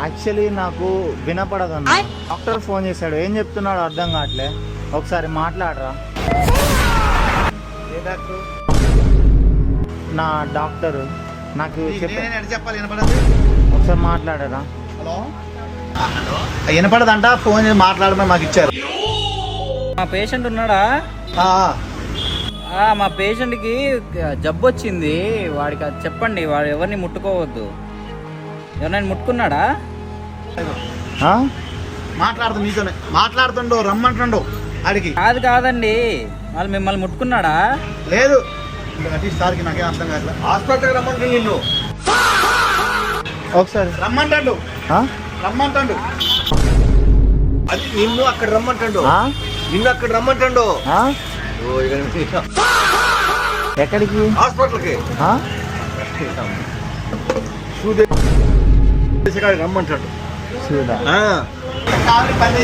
Actually నాకు వినపడదు అన్న. డాక్టర్ ఫోన్ చేశాడు, ఏం చెప్తున్నాడు అర్థం కావట్లే. ఒకసారి మాట్లాడరా. ఏ డాక్టర్? నా డాక్టర్ నాకు చెప్పాలి వినపడదు. ఒకసారి మాట్లాడరా. హలో వినపడదంట, ఫోన్ చేసి మాట్లాడమని మాకు ఇచ్చారు. మా పేషెంట్ ఉన్నాడా? మా పేషెంట్కి జబ్బు వచ్చింది, వాడికి అది చెప్పండి. వాడు ఎవరిని ముట్టుకోవద్దు. ఎవరైనా ముట్టుకున్నాడా? మాట్లాడుతు నీతోనే మాట్లాడుతుండో, రమ్మంటుండో ఆడికి. కాదండి, వాళ్ళు మిమ్మల్ని ముట్టుకున్నాడా? లేదు, సార్కి నాకేం అర్థం కాదు. హాస్పిటల్కి రమ్మంటు, నిన్ను ఒకసారి రమ్మంటాడు. రమ్మంటాడు, అది నిన్ను అక్కడ రమ్మంటాడు. నిన్ను అక్కడ రమ్మంటాడు. ఎక్కడికి? హాస్పిటల్కి రమ్మంటాడు. చూడా పని